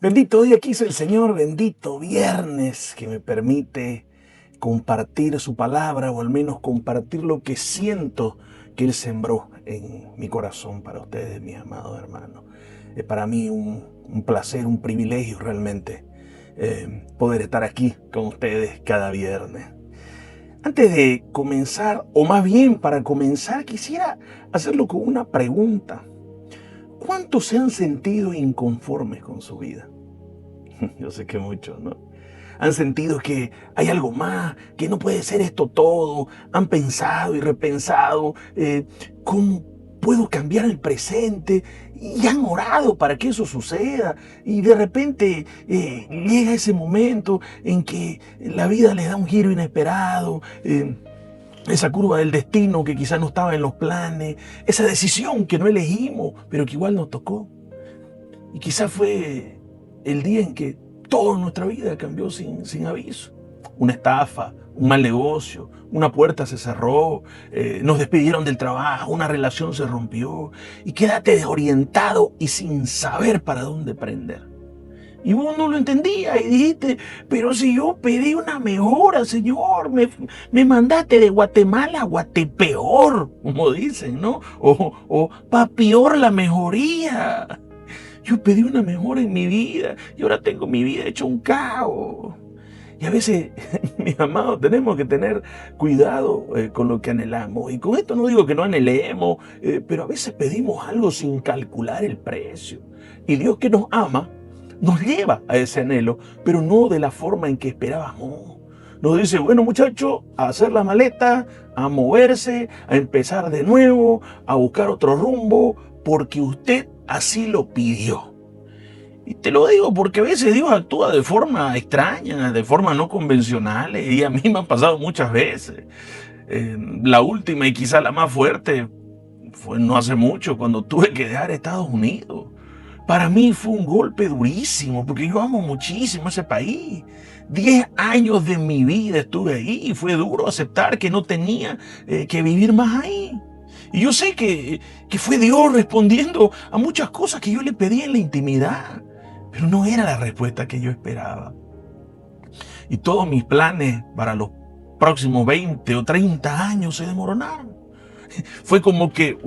Bendito día que hizo el Señor, bendito viernes que me permite compartir su palabra o al menos compartir lo que siento que Él sembró en mi corazón para ustedes, mis amados hermanos. Es para mí un placer, un privilegio realmente poder estar aquí con ustedes cada viernes. Antes de comenzar, o más bien para comenzar, quisiera hacerlo con una pregunta. ¿Cuántos se han sentido inconformes con su vida? Yo sé que muchos, ¿no? Han sentido que hay algo más, que no puede ser esto todo. Han pensado y repensado cómo puedo cambiar el presente y han orado para que eso suceda. Y de repente llega ese momento en que la vida les da un giro inesperado. Esa curva del destino que quizás no estaba en los planes, esa decisión que no elegimos, pero que igual nos tocó. Y quizás fue el día en que toda nuestra vida cambió sin aviso. Una estafa, un mal negocio, una puerta se cerró, nos despidieron del trabajo, una relación se rompió y quedaste desorientado y sin saber para dónde prender. Y vos no lo entendías y dijiste, pero si yo pedí una mejora, Señor, me mandaste de Guatemala a Guatepeor, como dicen, ¿no? O pa' peor la mejoría. Yo pedí una mejora en mi vida y ahora tengo mi vida hecha un caos. Y a veces, mis amados, tenemos que tener cuidado con lo que anhelamos. Y con esto no digo que no anhelemos, pero a veces pedimos algo sin calcular el precio. Y Dios, que nos ama, nos lleva a ese anhelo, pero no de la forma en que esperábamos. Nos dice, bueno, muchachos, a hacer la maleta, a moverse, a empezar de nuevo, a buscar otro rumbo, porque usted así lo pidió. Y te lo digo porque a veces Dios actúa de forma extraña, de forma no convencional, y a mí me ha pasado muchas veces. La última y quizá la más fuerte fue no hace mucho, cuando tuve que dejar Estados Unidos. Para mí fue un golpe durísimo, porque yo amo muchísimo ese país. 10 años de mi vida estuve ahí y fue duro aceptar que no tenía que vivir más ahí. Y yo sé que fue Dios respondiendo a muchas cosas que yo le pedí en la intimidad, pero no era la respuesta que yo esperaba. Y todos mis planes para los próximos 20 o 30 años se desmoronaron. Fue como que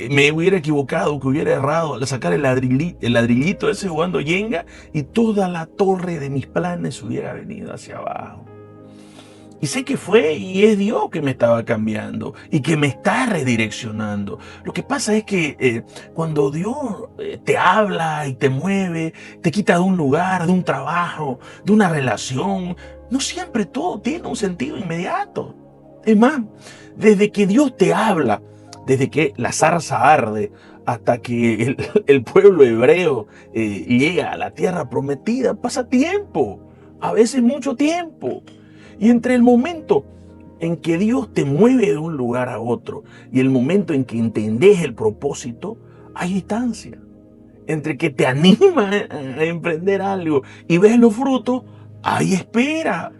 me hubiera equivocado, que hubiera errado al sacar el ladrillito ese jugando Jenga y toda la torre de mis planes hubiera venido hacia abajo. Y sé que fue y es Dios que me estaba cambiando y que me está redireccionando. Lo que pasa es que cuando Dios te habla y te mueve, te quita de un lugar, de un trabajo, de una relación, no siempre todo tiene un sentido inmediato. Es más, desde que Dios te habla, desde que la zarza arde, hasta que el pueblo hebreo llega a la tierra prometida, pasa tiempo, a veces mucho tiempo. Y entre el momento en que Dios te mueve de un lugar a otro y el momento en que entendés el propósito, hay distancia. Entre que te anima a emprender algo y ves los frutos, hay espera.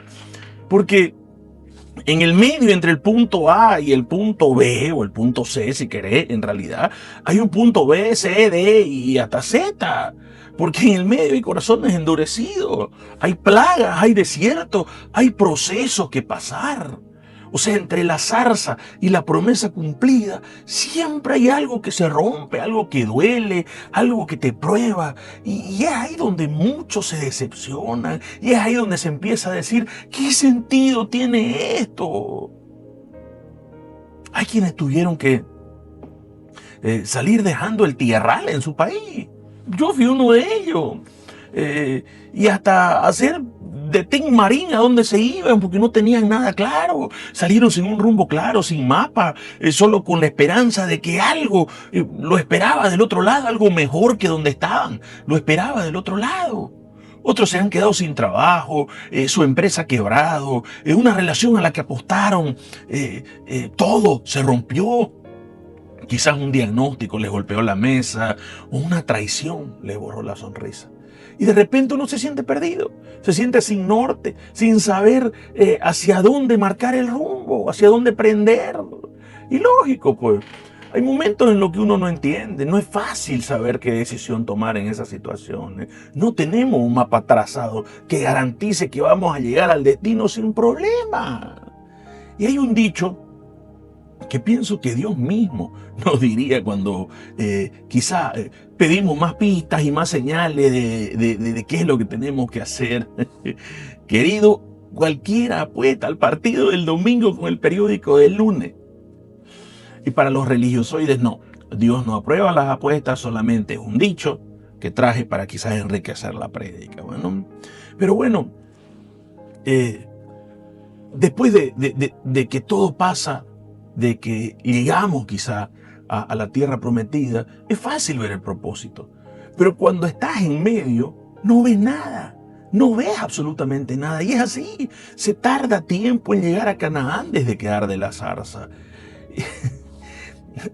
Porque en el medio entre el punto A y el punto B, o el punto C si querés, en realidad, hay un punto B, C, D y hasta Z. Porque en el medio hay corazones endurecidos, hay plagas, hay desiertos, hay procesos que pasar. O sea, entre la zarza y la promesa cumplida, siempre hay algo que se rompe, algo que duele, algo que te prueba. Y es ahí donde muchos se decepcionan. Y es ahí donde se empieza a decir, ¿qué sentido tiene esto? Hay quienes tuvieron que salir dejando el tierral en su país. Yo fui uno de ellos. Y hasta hacer de Tin Marín a donde se iban porque no tenían nada claro. Salieron sin un rumbo claro, sin mapa, solo con la esperanza de que algo lo esperaba del otro lado, algo mejor que donde estaban, lo esperaba del otro lado. Otros se han quedado sin trabajo, su empresa quebrado, una relación a la que apostaron, todo se rompió. Quizás un diagnóstico les golpeó la mesa o una traición les borró la sonrisa. Y de repente uno se siente perdido, se siente sin norte, sin saber hacia dónde marcar el rumbo, hacia dónde prender. Y lógico, pues, Hay momentos en los que uno no entiende, no es fácil saber qué decisión tomar en esas situaciones. No tenemos un mapa trazado que garantice que vamos a llegar al destino sin problema. Y hay un dicho que pienso que Dios mismo nos diría cuando quizá pedimos más pistas y más señales de qué es lo que tenemos que hacer. Querido, cualquiera apuesta al partido del domingo con el periódico del lunes. Y para los religiosoides no. Dios no aprueba las apuestas, solamente es un dicho que traje para quizás enriquecer la prédica. Bueno, pero bueno, después de que todo pasa, de que llegamos quizá a la tierra prometida, es fácil ver el propósito. Pero cuando estás en medio, no ves nada. No ves absolutamente nada. Y es así. Se tarda tiempo en llegar a Canaán desde que arde la zarza.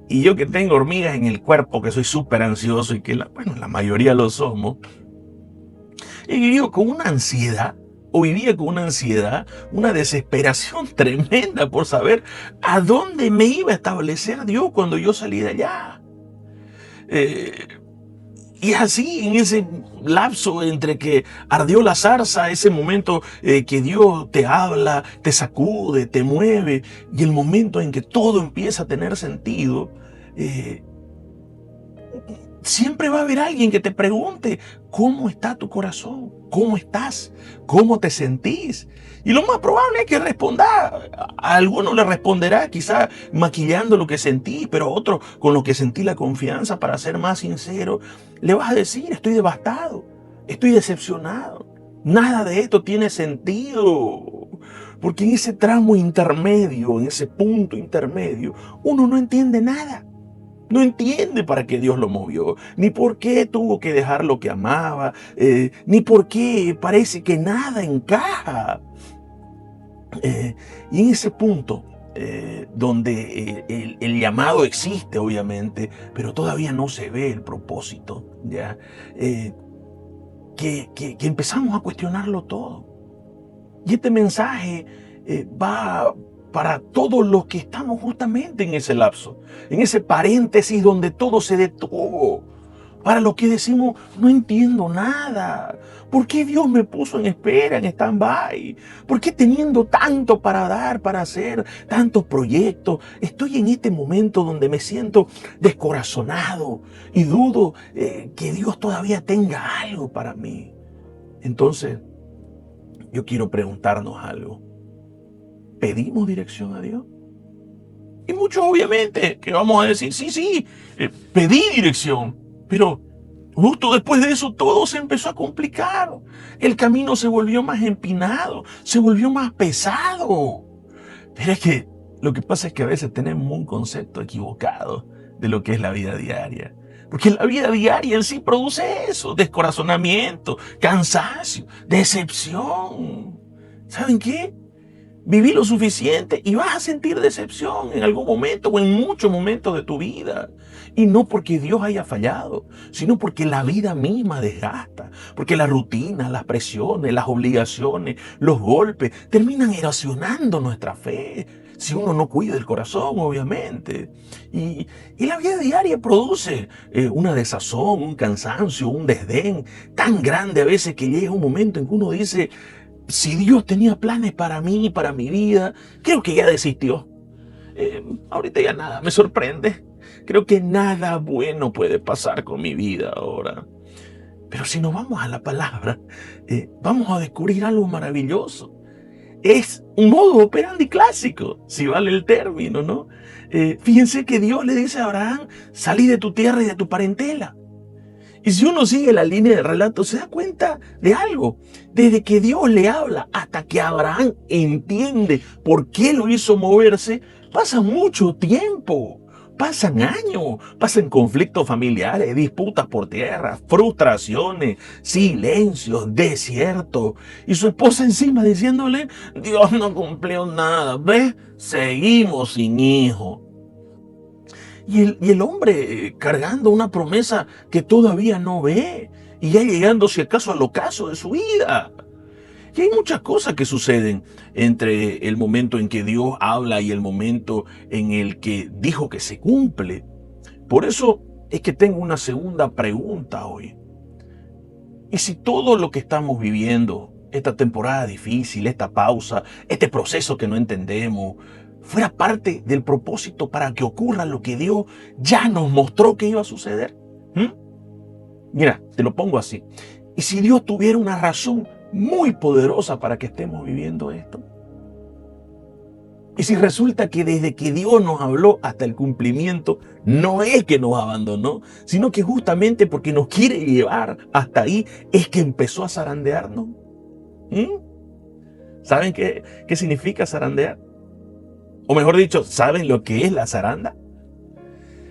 Y yo que tengo hormigas en el cuerpo, que soy súper ansioso y que la mayoría lo somos, he vivido con una ansiedad, o vivía con una ansiedad, una desesperación tremenda por saber a dónde me iba a establecer Dios cuando yo salí de allá. Y así, en ese lapso entre que ardió la zarza, ese momento que Dios te habla, te sacude, te mueve, y el momento en que todo empieza a tener sentido, siempre va a haber alguien que te pregunte, ¿cómo está tu corazón? ¿Cómo estás? ¿Cómo te sentís? Y lo más probable es que responda. A alguno le responderá quizá maquillando lo que sentí, pero a otro con lo que sentí la confianza, para ser más sincero, le vas a decir, estoy devastado, estoy decepcionado. Nada de esto tiene sentido. Porque en ese tramo intermedio, en ese punto intermedio, uno no entiende nada. No entiende para qué Dios lo movió, ni por qué tuvo que dejar lo que amaba, ni por qué parece que nada encaja. Y en ese punto, donde el llamado existe, obviamente, pero todavía no se ve el propósito, ¿ya? Que empezamos a cuestionarlo todo. Y este mensaje va para todos los que estamos justamente en ese lapso, en ese paréntesis donde todo se detuvo. Para los que decimos, no entiendo nada. ¿Por qué Dios me puso en espera, en stand-by? ¿Por qué teniendo tanto para dar, para hacer, tantos proyectos, estoy en este momento donde me siento descorazonado y dudo que Dios todavía tenga algo para mí? Entonces, yo quiero preguntarnos algo. ¿Pedimos dirección a Dios? Y muchos obviamente que vamos a decir, sí, pedí dirección, pero justo después de eso todo se empezó a complicar. El camino se volvió más empinado, se volvió más pesado. Pero es que lo que pasa es que a veces tenemos un concepto equivocado de lo que es la vida diaria. Porque la vida diaria en sí produce eso, descorazonamiento, cansancio, decepción. ¿Saben qué? Viví lo suficiente y vas a sentir decepción en algún momento o en muchos momentos de tu vida. Y no porque Dios haya fallado, sino porque la vida misma desgasta. Porque la rutina, las presiones, las obligaciones, los golpes terminan erosionando nuestra fe. Si uno no cuida el corazón, obviamente. Y la vida diaria produce una desazón, un cansancio, un desdén tan grande a veces que llega un momento en que uno dice, si Dios tenía planes para mí, para mi vida, creo que ya desistió. Ahorita ya nada me sorprende. Creo que nada bueno puede pasar con mi vida ahora. Pero si nos vamos a la palabra, vamos a descubrir algo maravilloso. Es un modo operandi clásico, si vale el término, ¿no? Fíjense que Dios le dice a Abraham, salí de tu tierra y de tu parentela. Y si uno sigue la línea del relato, se da cuenta de algo. Desde que Dios le habla hasta que Abraham entiende por qué lo hizo moverse, pasa mucho tiempo. Pasan años, pasan conflictos familiares, disputas por tierra, frustraciones, silencios, desiertos. Y su esposa encima diciéndole, Dios no cumplió nada, ¿ves? Seguimos sin hijo. Y el hombre cargando una promesa que todavía no ve y ya llegando si acaso al ocaso de su vida. Y hay muchas cosas que suceden entre el momento en que Dios habla y el momento en el que dijo que se cumple. Por eso es que tengo una segunda pregunta hoy. ¿Y si todo lo que estamos viviendo, esta temporada difícil, esta pausa, este proceso que no entendemos, fuera parte del propósito para que ocurra lo que Dios ya nos mostró que iba a suceder? Mira, te lo pongo así. ¿Y si Dios tuviera una razón muy poderosa para que estemos viviendo esto? Y si resulta que desde que Dios nos habló hasta el cumplimiento, no es que nos abandonó, sino que justamente porque nos quiere llevar hasta ahí, es que empezó a zarandearnos. ¿Saben qué significa zarandear? O mejor dicho, ¿saben lo que es la zaranda?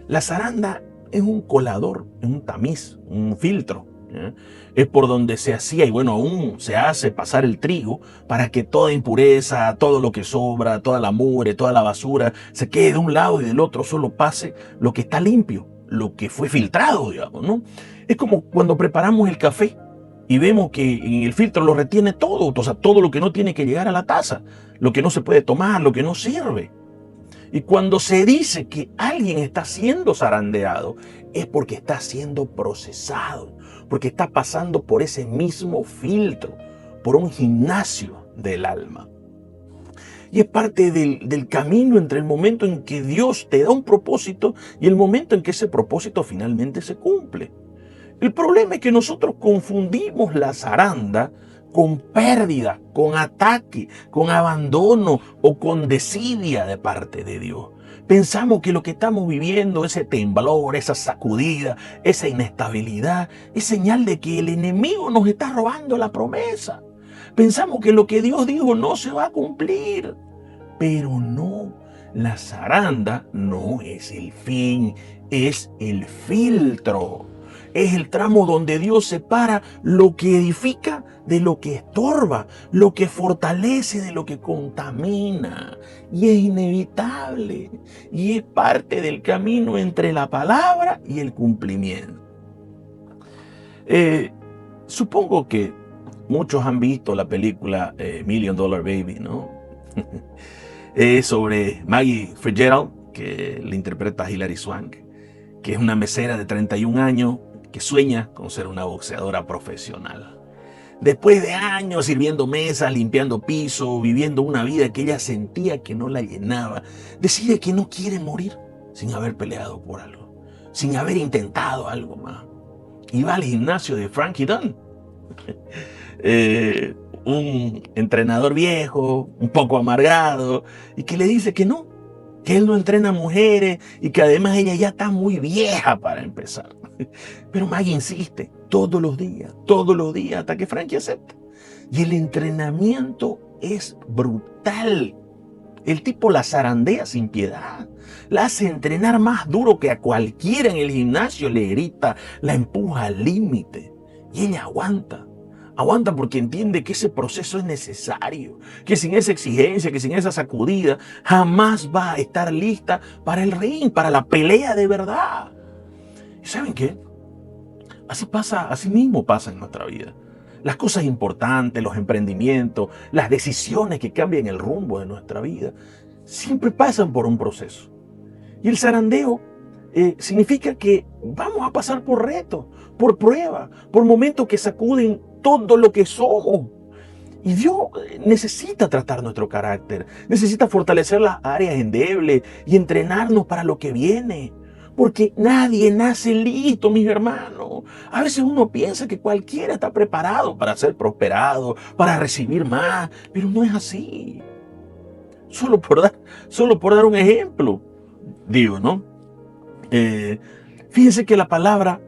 La zaranda es un colador, es un tamiz, un filtro. Es por donde se hacía y bueno, aún se hace pasar el trigo para que toda impureza, todo lo que sobra, toda la mugre, toda la basura se quede de un lado y del otro, solo pase lo que está limpio, lo que fue filtrado, digamos, ¿no? Es como cuando preparamos el café y vemos que en el filtro lo retiene todo, o sea, todo lo que no tiene que llegar a la taza, lo que no se puede tomar, lo que no sirve. Y cuando se dice que alguien está siendo zarandeado, es porque está siendo procesado, porque está pasando por ese mismo filtro, por un gimnasio del alma. Y es parte del camino entre el momento en que Dios te da un propósito y el momento en que ese propósito finalmente se cumple. El problema es que nosotros confundimos la zaranda con pérdida, con ataque, con abandono o con desidia de parte de Dios. Pensamos que lo que estamos viviendo, ese temblor, esa sacudida, esa inestabilidad, es señal de que el enemigo nos está robando la promesa. Pensamos que lo que Dios dijo no se va a cumplir. Pero no, la zaranda no es el fin, es el filtro. Es el tramo donde Dios separa lo que edifica de lo que estorba, lo que fortalece de lo que contamina. Y es inevitable. Y es parte del camino entre la palabra y el cumplimiento. Supongo que muchos han visto la película Million Dollar Baby, ¿no? Es sobre Maggie Fitzgerald, que le interpreta Hilary Swank, que es una mesera de 31 años que sueña con ser una boxeadora profesional. Después de años sirviendo mesas, limpiando pisos, viviendo una vida que ella sentía que no la llenaba, decide que no quiere morir sin haber peleado por algo, sin haber intentado algo más. Y va al gimnasio de Frankie Dunn, un entrenador viejo, un poco amargado, y que le dice que no, que él no entrena mujeres y que además ella ya está muy vieja para empezar. Pero Maggie insiste todos los días, hasta que Frankie acepta. Y el entrenamiento es brutal. El tipo la zarandea sin piedad, la hace entrenar más duro que a cualquiera en el gimnasio, le grita, la empuja al límite. Y ella aguanta. Aguanta porque entiende que ese proceso es necesario, que sin esa exigencia, que sin esa sacudida, jamás va a estar lista para el ring, para la pelea de verdad. ¿Y saben qué? Así mismo pasa en nuestra vida. Las cosas importantes, los emprendimientos, las decisiones que cambian el rumbo de nuestra vida, siempre pasan por un proceso. Y el zarandeo significa que vamos a pasar por retos, por pruebas, por momentos que sacuden todo lo que somos. Y Dios necesita tratar nuestro carácter, necesita fortalecer las áreas endebles y entrenarnos para lo que viene. Porque nadie nace listo, mis hermanos. A veces uno piensa que cualquiera está preparado para ser prosperado, para recibir más, pero no es así. Solo por dar un ejemplo, digo, ¿no? Fíjense que la palabra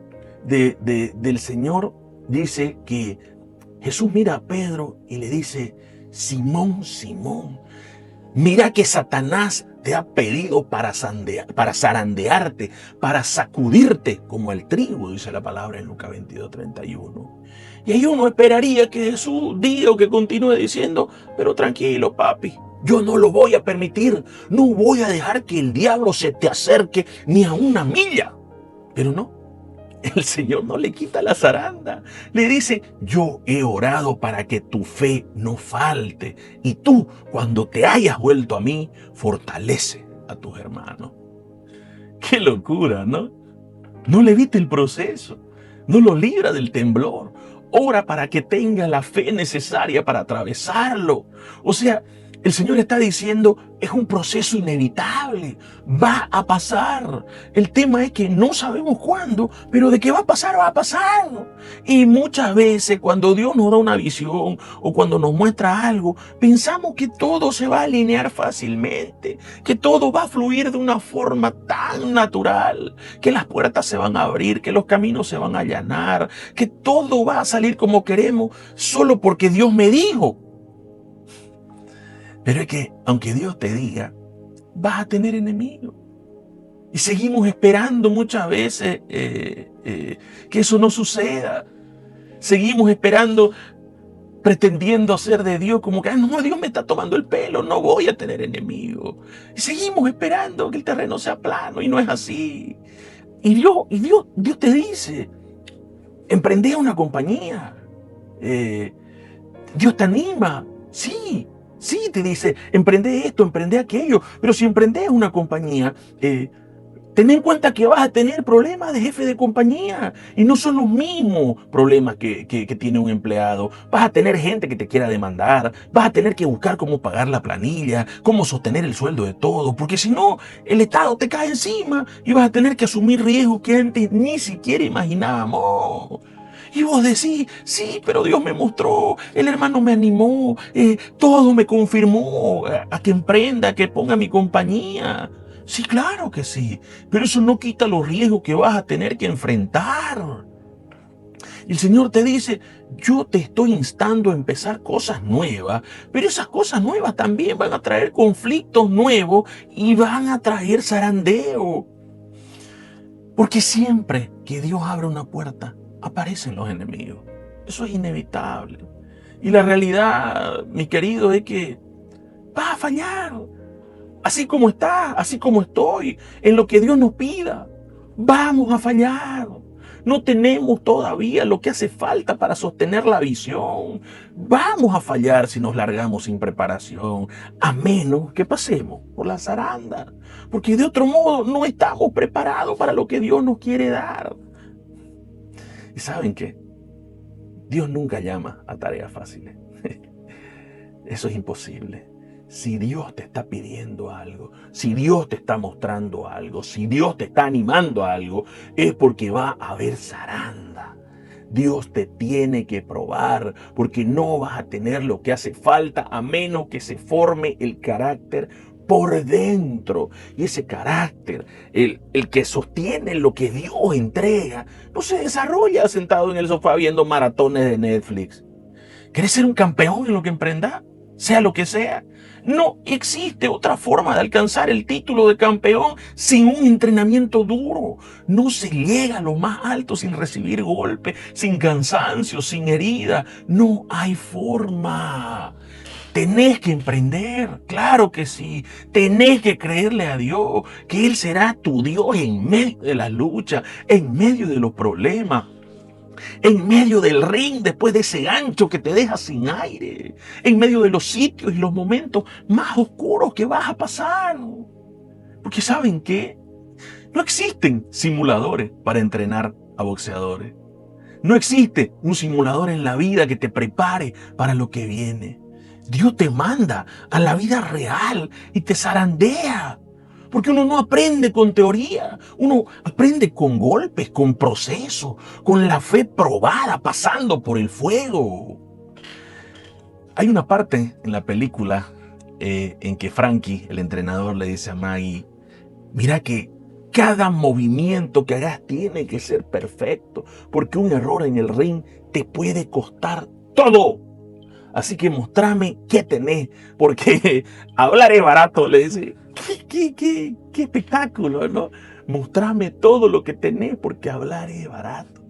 del Señor dice que Jesús mira a Pedro y le dice: Simón, Simón, mira que Satanás te ha pedido para zarandearte, para sacudirte como el trigo, dice la palabra en Lucas 22:31. Y ahí uno esperaría que Jesús diga o que continúe diciendo: pero tranquilo, papi, yo no lo voy a permitir, no voy a dejar que el diablo se te acerque ni a una milla. Pero no, el Señor no le quita la zaranda. Le dice, yo he orado para que tu fe no falte. Y tú, cuando te hayas vuelto a mí, fortalece a tus hermanos. ¡Qué locura!, ¿no? No le evite el proceso. No lo libra del temblor. Ora para que tenga la fe necesaria para atravesarlo. O sea, el Señor está diciendo, es un proceso inevitable, va a pasar. El tema es que no sabemos cuándo, pero de que va a pasar, va a pasar. Y muchas veces cuando Dios nos da una visión o cuando nos muestra algo, pensamos que todo se va a alinear fácilmente, que todo va a fluir de una forma tan natural, que las puertas se van a abrir, que los caminos se van a allanar, que todo va a salir como queremos solo porque Dios me dijo. Pero es que, aunque Dios te diga, vas a tener enemigos. Y seguimos esperando muchas veces que eso no suceda. Seguimos esperando, pretendiendo ser de Dios, como que, no, Dios me está tomando el pelo, no voy a tener enemigos. Y seguimos esperando que el terreno sea plano, y no es así. Y Dios te dice, emprende una compañía. Dios te anima, sí. Sí, te dice, emprende esto, emprende aquello, pero si emprendes una compañía, ten en cuenta que vas a tener problemas de jefe de compañía y no son los mismos problemas que tiene un empleado. Vas a tener gente que te quiera demandar, vas a tener que buscar cómo pagar la planilla, cómo sostener el sueldo de todo, porque si no, el Estado te cae encima y vas a tener que asumir riesgos que antes ni siquiera imaginábamos. Y vos decís, sí, pero Dios me mostró, el hermano me animó, todo me confirmó a que emprenda, a que ponga mi compañía. Sí, claro que sí, pero eso no quita los riesgos que vas a tener que enfrentar. Y el Señor te dice, yo te estoy instando a empezar cosas nuevas, pero esas cosas nuevas también van a traer conflictos nuevos y van a traer zarandeo. Porque siempre que Dios abre una puerta, aparecen los enemigos. Eso es inevitable. Y la realidad, mi querido, es que vas a fallar. Así como estás, así como estoy, en lo que Dios nos pida. Vamos a fallar. No tenemos todavía lo que hace falta para sostener la visión. Vamos a fallar si nos largamos sin preparación, a menos que pasemos por la zaranda. Porque de otro modo no estamos preparados para lo que Dios nos quiere dar. ¿Y saben qué? Dios nunca llama a tareas fáciles. Eso es imposible. Si Dios te está pidiendo algo, si Dios te está mostrando algo, si Dios te está animando a algo, es porque va a haber zaranda. Dios te tiene que probar, porque no vas a tener lo que hace falta a menos que se forme el carácter por dentro. Y ese carácter, el que sostiene lo que Dios entrega, no se desarrolla sentado en el sofá viendo maratones de Netflix. ¿Querés ser un campeón en lo que emprendas? Sea lo que sea. No existe otra forma de alcanzar el título de campeón sin un entrenamiento duro. No se llega a lo más alto sin recibir golpes, sin cansancio, sin herida. No hay forma. Tenés que emprender, claro que sí. Tenés que creerle a Dios que Él será tu Dios en medio de la lucha, en medio de los problemas. En medio del ring, después de ese gancho que te deja sin aire, en medio de los sitios y los momentos más oscuros que vas a pasar. Porque ¿saben qué? No existen simuladores para entrenar a boxeadores. No existe un simulador en la vida que te prepare para lo que viene. Dios te manda a la vida real y te zarandea. Porque uno no aprende con teoría, uno aprende con golpes, con procesos, con la fe probada, pasando por el fuego. Hay una parte en la película en que Frankie, el entrenador, le dice a Maggie, mira que cada movimiento que hagas tiene que ser perfecto, porque un error en el ring te puede costar todo. Así que mostrame qué tenés, porque hablar es barato, le dice. ¡Qué espectáculo!, ¿no? Mostrame todo lo que tenés, porque hablar es barato.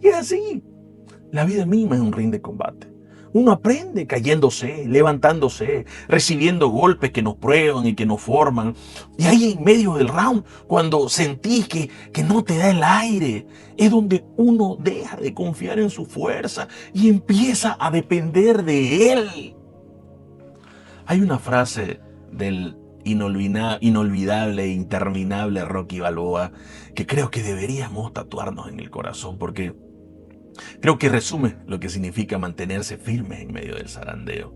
Y es así. La vida misma es un ring de combate. Uno aprende cayéndose, levantándose, recibiendo golpes que nos prueban y que nos forman. Y ahí en medio del round, cuando sentís que no te da el aire, es donde uno deja de confiar en su fuerza y empieza a depender de él. Hay una frase del inolvidable e interminable Rocky Balboa que creo que deberíamos tatuarnos en el corazón, porque creo que resume lo que significa mantenerse firme en medio del zarandeo.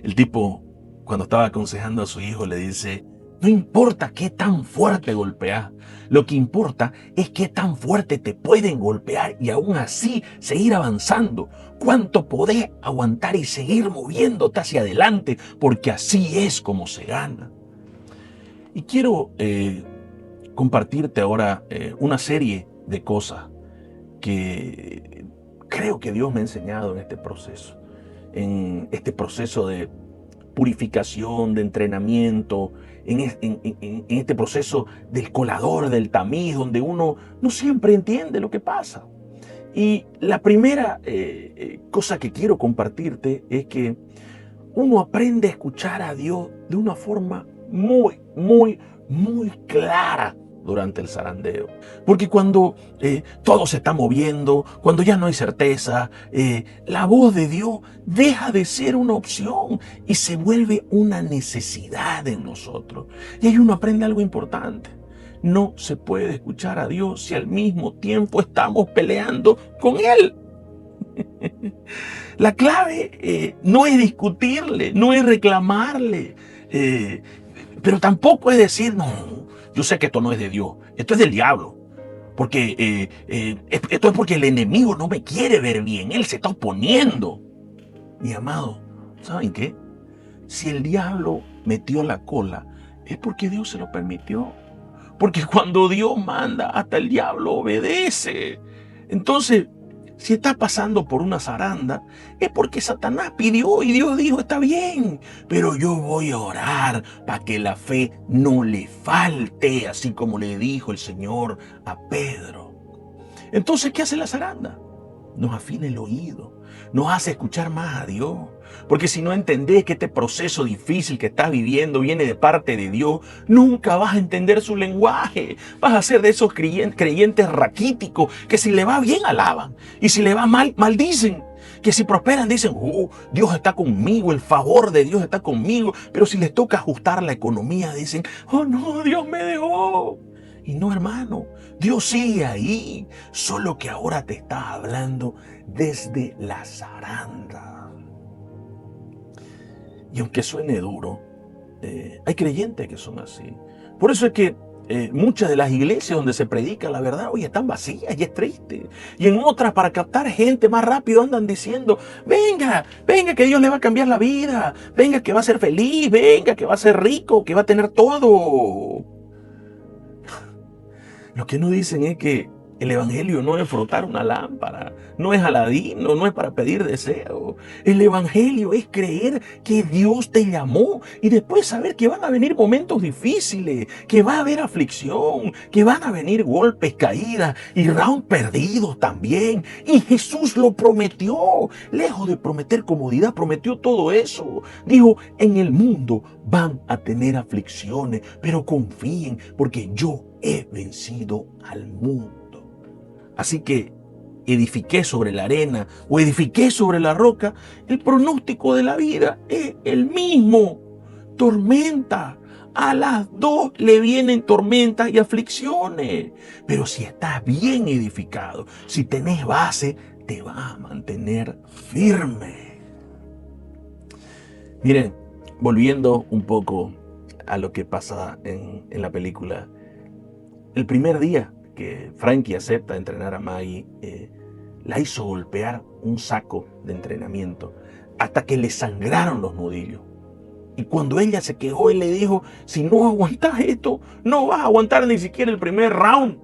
El tipo, cuando estaba aconsejando a su hijo, le dice: no importa qué tan fuerte golpeas, lo que importa es qué tan fuerte te pueden golpear y aún así seguir avanzando. Cuánto podés aguantar y seguir moviéndote hacia adelante, porque así es como se gana. Y quiero compartirte ahora una serie de cosas que creo que Dios me ha enseñado en este proceso de purificación, de entrenamiento, en este proceso del colador, del tamiz, donde uno no siempre entiende lo que pasa. Y la primera cosa que quiero compartirte es que uno aprende a escuchar a Dios de una forma muy, muy, muy clara durante el zarandeo. Porque cuando todo se está moviendo, cuando ya no hay certeza, la voz de Dios deja de ser una opción y se vuelve una necesidad en nosotros. Y ahí uno aprende algo importante. No se puede escuchar a Dios si al mismo tiempo estamos peleando con Él. La clave no es discutirle, no es reclamarle, pero tampoco es decir: no, yo sé que esto no es de Dios, esto es del diablo. Porque esto es porque el enemigo no me quiere ver bien, él se está oponiendo. Mi amado, ¿saben qué? Si el diablo metió la cola, es porque Dios se lo permitió. Porque cuando Dios manda, hasta el diablo obedece. Entonces, si está pasando por una zaranda, es porque Satanás pidió y Dios dijo: está bien, pero yo voy a orar para que la fe no le falte, así como le dijo el Señor a Pedro. Entonces, ¿qué hace la zaranda? Nos afina el oído, nos hace escuchar más a Dios. Porque si no entendés que este proceso difícil que estás viviendo viene de parte de Dios, nunca vas a entender su lenguaje. Vas a ser de esos creyentes raquíticos que si le va bien alaban y si le va mal, maldicen. Que si prosperan dicen: oh, Dios está conmigo, el favor de Dios está conmigo. Pero si les toca ajustar la economía dicen: oh no, Dios me dejó. Y no, hermano, Dios sigue ahí, solo que ahora te está hablando desde la zaranda. Y aunque suene duro, hay creyentes que son así. Por eso es que muchas de las iglesias donde se predica la verdad hoy están vacías y es triste. Y en otras, para captar gente más rápido, andan diciendo: venga, venga que Dios le va a cambiar la vida, venga que va a ser feliz, venga que va a ser rico, que va a tener todo. Lo que no dicen es que el evangelio no es frotar una lámpara, no es Aladino, no es para pedir deseo. El evangelio es creer que Dios te llamó y después saber que van a venir momentos difíciles, que va a haber aflicción, que van a venir golpes, caídas y rounds perdidos también. Y Jesús lo prometió. Lejos de prometer comodidad, prometió todo eso. Dijo: en el mundo van a tener aflicciones, pero confíen porque yo he vencido al mundo. Así que edifiqué sobre la arena o edifiqué sobre la roca, el pronóstico de la vida es el mismo. Tormenta. A las dos le vienen tormentas y aflicciones. Pero si estás bien edificado, si tenés base, te va a mantener firme. Miren, volviendo un poco a lo que pasa en la película, el primer día que Frankie acepta entrenar a Maggie, la hizo golpear un saco de entrenamiento hasta que le sangraron los nudillos. Y cuando ella se quejó, él le dijo: si no aguantas esto, no vas a aguantar ni siquiera el primer round.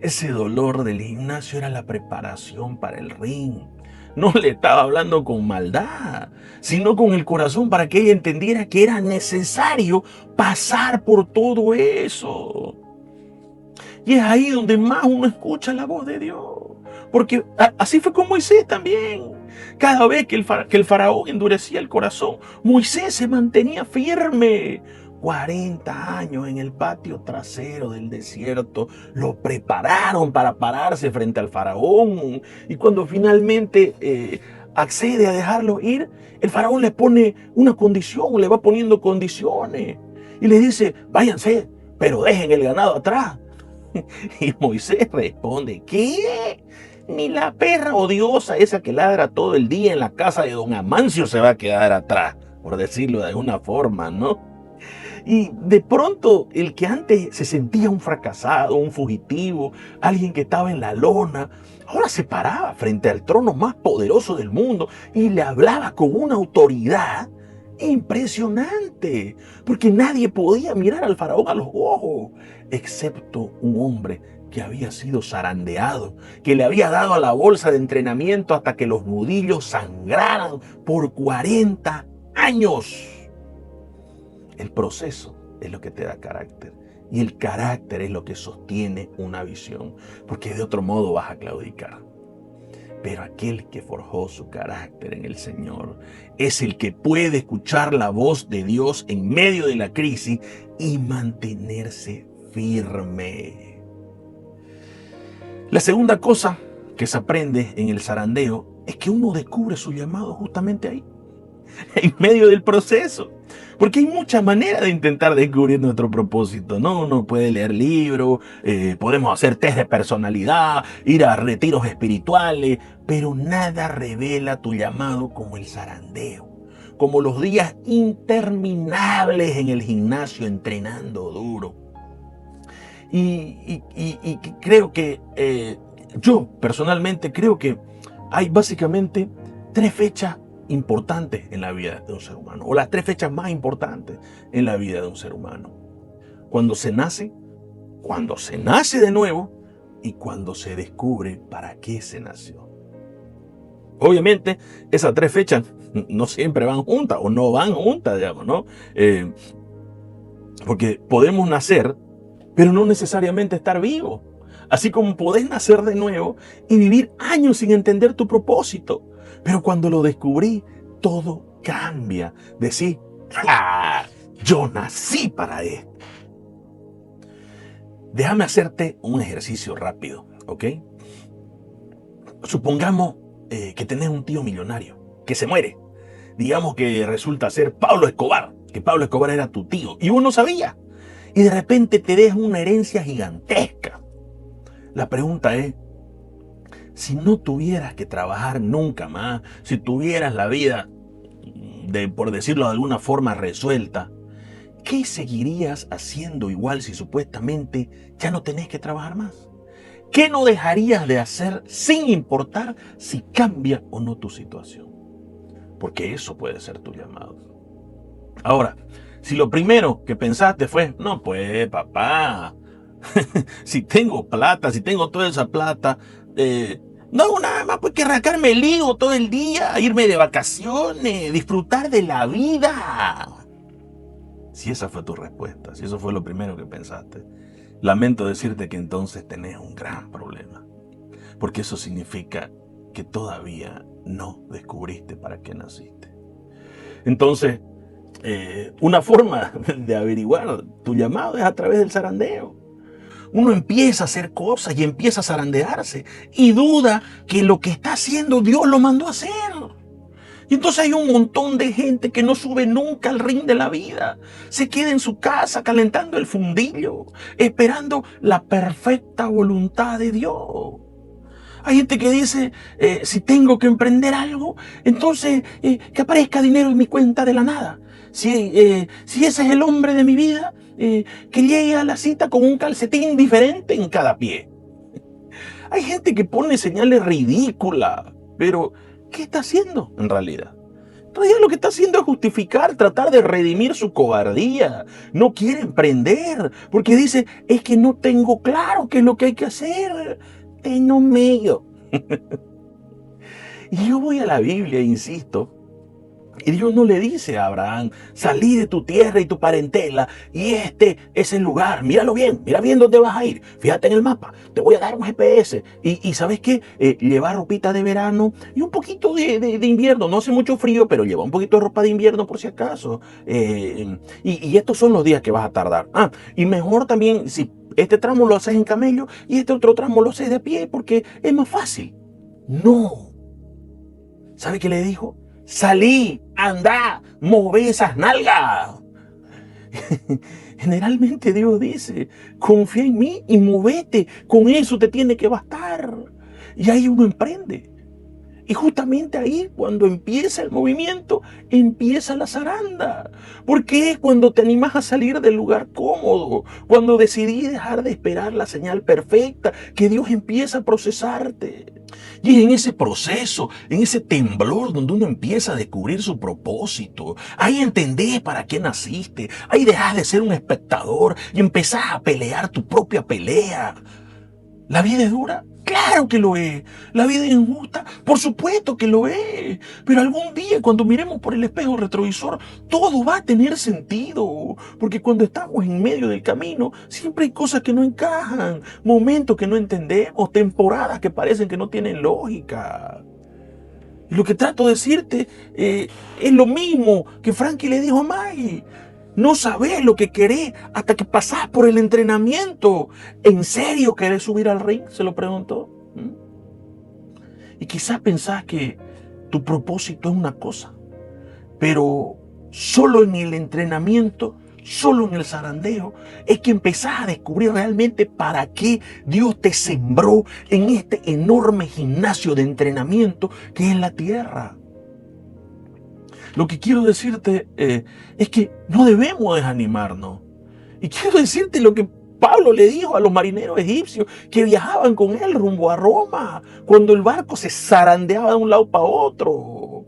Ese dolor del gimnasio era la preparación para el ring. No le estaba hablando con maldad, sino con el corazón para que ella entendiera que era necesario pasar por todo eso. Y es ahí donde más uno escucha la voz de Dios. Porque así fue con Moisés también. Cada vez que el faraón endurecía el corazón, Moisés se mantenía firme. 40 años en el patio trasero del desierto lo prepararon para pararse frente al faraón. Y cuando finalmente accede a dejarlo ir, el faraón le pone una condición, le va poniendo condiciones. Y le dice, váyanse, pero dejen el ganado atrás. Y Moisés responde, ¿qué? Ni la perra odiosa esa que ladra todo el día en la casa de don Amancio se va a quedar atrás, por decirlo de alguna forma, ¿no? Y de pronto el que antes se sentía un fracasado, un fugitivo, alguien que estaba en la lona, ahora se paraba frente al trono más poderoso del mundo y le hablaba con una autoridad impresionante, porque nadie podía mirar al faraón a los ojos, excepto un hombre que había sido zarandeado, que le había dado a la bolsa de entrenamiento hasta que los nudillos sangraran por 40 años. El proceso es lo que te da carácter y el carácter es lo que sostiene una visión, porque de otro modo vas a claudicar. Pero aquel que forjó su carácter en el Señor es el que puede escuchar la voz de Dios en medio de la crisis y mantenerse firme. La segunda cosa que se aprende en el zarandeo es que uno descubre su llamado justamente ahí, en medio del proceso. Porque hay muchas maneras de intentar descubrir nuestro propósito, ¿no? Uno puede leer libros, podemos hacer test de personalidad, ir a retiros espirituales, pero nada revela tu llamado como el zarandeo, como los días interminables en el gimnasio entrenando duro. Y creo que, yo personalmente creo que hay básicamente 3 fechas importantes en la vida de un ser humano, o las 3 fechas más importantes en la vida de un ser humano: cuando se nace de nuevo y cuando se descubre para qué se nació. Obviamente esas 3 fechas no siempre van juntas o no van juntas, digamos, ¿no? Porque podemos nacer pero no necesariamente estar vivos, así como podés nacer de nuevo y vivir años sin entender tu propósito. Pero cuando lo descubrí, todo cambia. Decís, ¡ah! Yo nací para esto. Déjame hacerte un ejercicio rápido, ¿ok? Supongamos que tenés un tío millonario que se muere. Digamos que resulta ser Pablo Escobar, que Pablo Escobar era tu tío y uno sabía. Y de repente te deja una herencia gigantesca. La pregunta es, si no tuvieras que trabajar nunca más, si tuvieras la vida, por decirlo de alguna forma, resuelta, ¿qué seguirías haciendo igual si supuestamente ya no tenés que trabajar más? ¿Qué no dejarías de hacer sin importar si cambia o no tu situación? Porque eso puede ser tu llamado. Ahora, si lo primero que pensaste fue, no pues papá, si tengo plata, si tengo toda esa plata, no hago nada más pues que arrancarme el higo todo el día, irme de vacaciones, disfrutar de la vida. Si esa fue tu respuesta, si eso fue lo primero que pensaste, lamento decirte que entonces tenés un gran problema, porque eso significa que todavía no descubriste para qué naciste. Entonces, una forma de averiguar tu llamado es a través del zarandeo. Uno empieza a hacer cosas y empieza a zarandearse y duda que lo que está haciendo Dios lo mandó a hacer. Y entonces hay un montón de gente que no sube nunca al ring de la vida. Se queda en su casa calentando el fundillo, esperando la perfecta voluntad de Dios. Hay gente que dice, si tengo que emprender algo, entonces que aparezca dinero en mi cuenta de la nada. Si ese es el hombre de mi vida, que llegue a la cita con un calcetín diferente en cada pie. Hay gente que pone señales ridículas, pero ¿qué está haciendo en realidad? En realidad lo que está haciendo es justificar, tratar de redimir su cobardía. No quiere emprender, porque dice, es que no tengo claro qué es lo que hay que hacer. Tengo medio. Y yo voy a la Biblia e insisto, Y Dios no le dice a Abraham, salí de tu tierra y tu parentela y este es el lugar, míralo bien, mira bien dónde vas a ir, fíjate en el mapa, te voy a dar un GPS y ¿sabes qué? Lleva ropita de verano y un poquito de invierno, no hace mucho frío, pero lleva un poquito de ropa de invierno por si acaso. Y estos son los días que vas a tardar. Y mejor también si este tramo lo haces en camello y este otro tramo lo haces de a pie porque es más fácil. No. ¿Sabe qué le dijo? Salí, anda, move esas nalgas. Generalmente Dios dice, confía en mí y movete, con eso te tiene que bastar. Y ahí uno emprende. Y justamente ahí, cuando empieza el movimiento, empieza la zaranda. Porque es cuando te animas a salir del lugar cómodo, cuando decidí dejar de esperar la señal perfecta, que Dios empieza a procesarte. Y es en ese proceso, en ese temblor, donde uno empieza a descubrir su propósito. Ahí entendés para qué naciste. Ahí dejas de ser un espectador y empezás a pelear tu propia pelea. ¿La vida es dura? Claro que lo es. ¿La vida es injusta? Por supuesto que lo es. Pero algún día, cuando miremos por el espejo retrovisor, todo va a tener sentido. Porque cuando estamos en medio del camino, siempre hay cosas que no encajan, momentos que no entendemos, temporadas que parecen que no tienen lógica. Y lo que trato de decirte es lo mismo que Frankie le dijo a Maggie. No sabés lo que querés hasta que pasás por el entrenamiento. ¿En serio querés subir al ring? Se lo preguntó. Y quizás pensás que tu propósito es una cosa, pero solo en el entrenamiento, solo en el zarandeo, es que empezás a descubrir realmente para qué Dios te sembró en este enorme gimnasio de entrenamiento que es la tierra. Lo que quiero decirte es que no debemos desanimarnos. Y quiero decirte lo que Pablo le dijo a los marineros egipcios que viajaban con él rumbo a Roma, cuando el barco se zarandeaba de un lado para otro.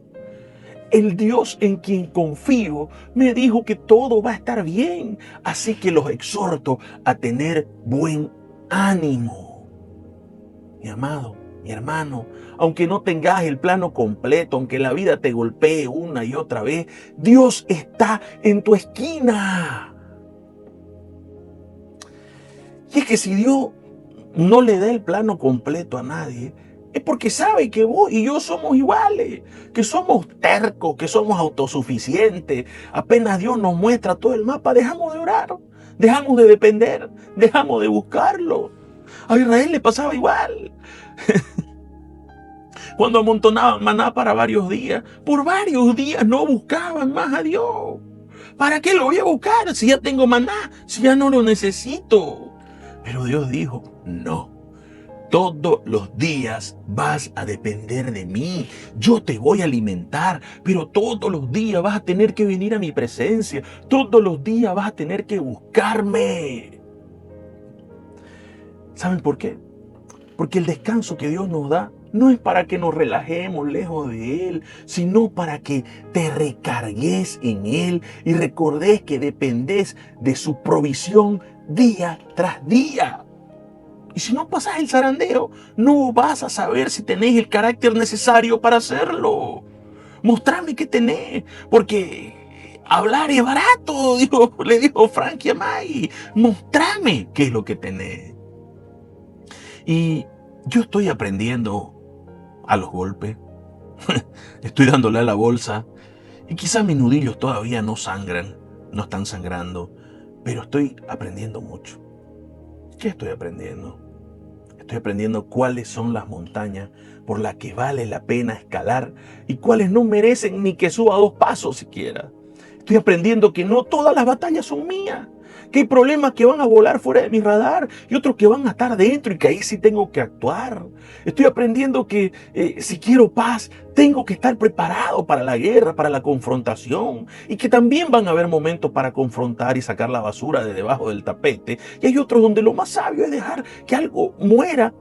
El Dios en quien confío me dijo que todo va a estar bien, así que los exhorto a tener buen ánimo. Mi amado, mi hermano, aunque no tengas el plano completo, aunque la vida te golpee una y otra vez, Dios está en tu esquina. Y es que si Dios no le da el plano completo a nadie, es porque sabe que vos y yo somos iguales, que somos tercos, que somos autosuficientes. Apenas Dios nos muestra todo el mapa, dejamos de orar, dejamos de depender, dejamos de buscarlo. A Israel le pasaba igual. Cuando amontonaban maná para varios días, por varios días no buscaban más a Dios. ¿Para qué lo voy a buscar si ya tengo maná, si ya no lo necesito? Pero Dios dijo, no. Todos los días vas a depender de mí. Yo te voy a alimentar, pero todos los días vas a tener que venir a mi presencia. Todos los días vas a tener que buscarme. ¿Saben por qué? Porque el descanso que Dios nos da no es para que nos relajemos lejos de Él, sino para que te recargues en Él y recordes que dependés de su provisión día tras día. Y si no pasas el zarandeo, no vas a saber si tenés el carácter necesario para hacerlo. Mostrame qué tenés, porque hablar es barato, le dijo Frankie a Maggie. Mostrame qué es lo que tenés. Y yo estoy aprendiendo a los golpes. Estoy dándole a la bolsa. Y quizás mis nudillos todavía no sangran, no están sangrando, pero estoy aprendiendo mucho. ¿Qué estoy aprendiendo? Estoy aprendiendo cuáles son las montañas por las que vale la pena escalar y cuáles no merecen ni que suba 2 pasos siquiera. Estoy aprendiendo que no todas las batallas son mías, que hay problemas que van a volar fuera de mi radar y otros que van a estar dentro y que ahí sí tengo que actuar. Estoy aprendiendo que si quiero paz, tengo que estar preparado para la guerra, para la confrontación, y que también van a haber momentos para confrontar y sacar la basura de debajo del tapete. Y hay otros donde lo más sabio es dejar que algo muera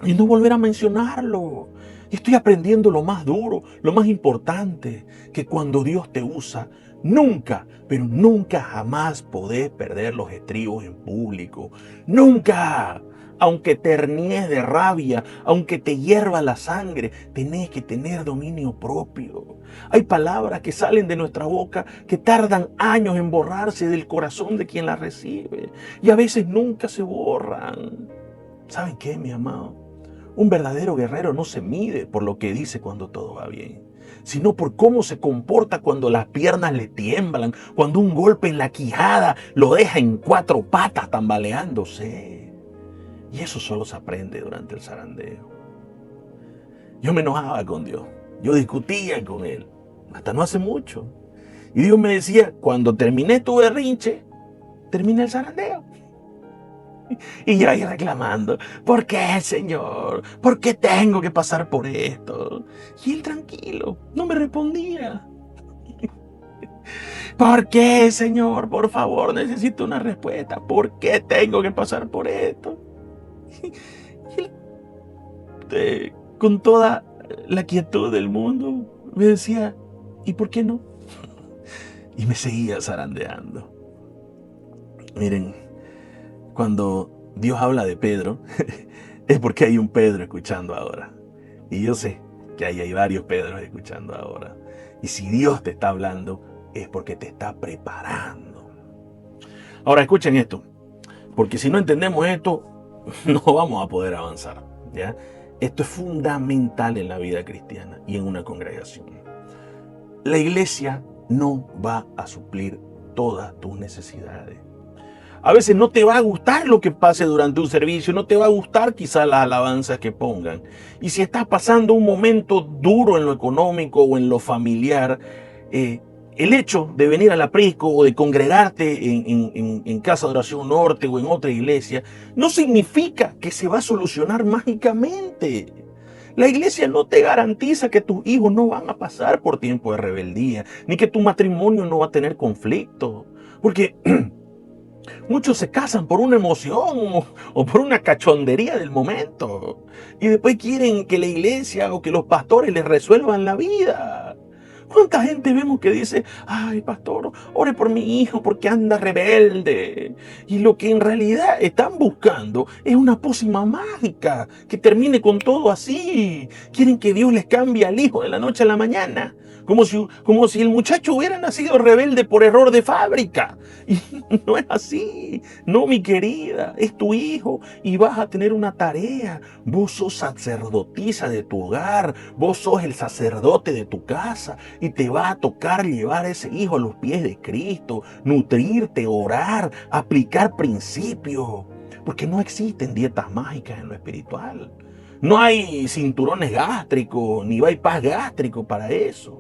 y no volver a mencionarlo. Y estoy aprendiendo lo más duro, lo más importante, que cuando Dios te usa, nunca, pero nunca jamás podés perder los estribos en público. ¡Nunca! aunque te hernies de rabia, aunque te hierva la sangre, tenés que tener dominio propio. Hay palabras que salen de nuestra boca que tardan años en borrarse del corazón de quien las recibe. Y a veces nunca se borran. ¿Saben qué, mi amado? Un verdadero guerrero no se mide por lo que dice cuando todo va bien, sino por cómo se comporta cuando las piernas le tiemblan, cuando un golpe en la quijada lo deja en 4 patas tambaleándose. Y eso solo se aprende durante el zarandeo. Yo me enojaba con Dios, yo discutía con Él, hasta no hace mucho. Y Dios me decía, cuando terminé tu berrinche, termina el zarandeo. Y yo ahí reclamando, ¿por qué, Señor? ¿Por qué tengo que pasar por esto? Y Él tranquilo, no me respondía. ¿Por qué, Señor? Por favor, necesito una respuesta. ¿Por qué tengo que pasar por esto? Y Él, con toda la quietud del mundo, me decía, ¿y por qué no? Y me seguía zarandeando. Miren, cuando Dios habla de Pedro, es porque hay un Pedro escuchando ahora. Y yo sé que hay varios Pedros escuchando ahora. Y si Dios te está hablando, es porque te está preparando. Ahora escuchen esto, porque si no entendemos esto, no vamos a poder avanzar, ¿ya? Esto es fundamental en la vida cristiana y en una congregación. La iglesia no va a suplir todas tus necesidades. A veces no te va a gustar lo que pase durante un servicio, no te va a gustar quizás las alabanzas que pongan. Y si estás pasando un momento duro en lo económico o en lo familiar, el hecho de venir a la Prisco o de congregarte en Casa de Oración Norte o en otra iglesia, no significa que se va a solucionar mágicamente. La iglesia no te garantiza que tus hijos no van a pasar por tiempo de rebeldía, ni que tu matrimonio no va a tener conflicto. Porque muchos se casan por una emoción o por una cachondería del momento. Y después quieren que la iglesia o que los pastores les resuelvan la vida. ¿Cuánta gente vemos que dice, ay, pastor, ore por mi hijo porque anda rebelde? Y lo que en realidad están buscando es una pócima mágica que termine con todo así. Quieren que Dios les cambie al hijo de la noche a la mañana. Como si el muchacho hubiera nacido rebelde por error de fábrica. Y no es así. No, mi querida, es tu hijo y vas a tener una tarea. Vos sos sacerdotisa de tu hogar. Vos sos el sacerdote de tu casa. Y te va a tocar llevar a ese hijo a los pies de Cristo. Nutrirte, orar, aplicar principios. Porque no existen dietas mágicas en lo espiritual. No hay cinturones gástricos, ni bypass gástrico para eso.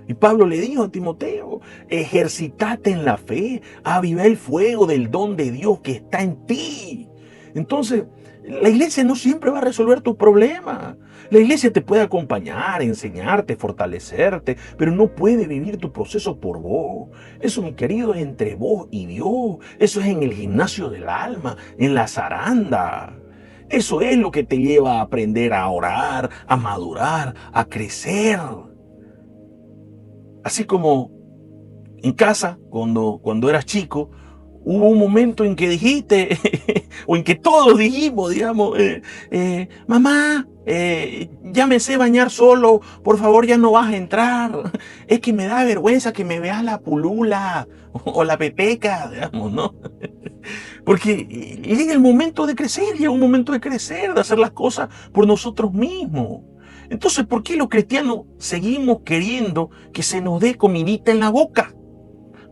Y Pablo le dijo a Timoteo, ejercitate en la fe, aviva el fuego del don de Dios que está en ti. Entonces, la iglesia no siempre va a resolver tus problemas. La iglesia te puede acompañar, enseñarte, fortalecerte, pero no puede vivir tu proceso por vos. Eso, mi querido, es entre vos y Dios. Eso es en el gimnasio del alma, en la zaranda. Eso es lo que te lleva a aprender a orar, a madurar, a crecer. Así como en casa, cuando eras chico, hubo un momento en que dijiste, o en que todos dijimos, digamos, mamá, ya me sé bañar solo, por favor ya no vas a entrar. Es que me da vergüenza que me veas la pulula o la pepeca, digamos, ¿no? Porque llega el momento de crecer, llega un momento de crecer, de hacer las cosas por nosotros mismos. Entonces, ¿por qué los cristianos seguimos queriendo que se nos dé comidita en la boca?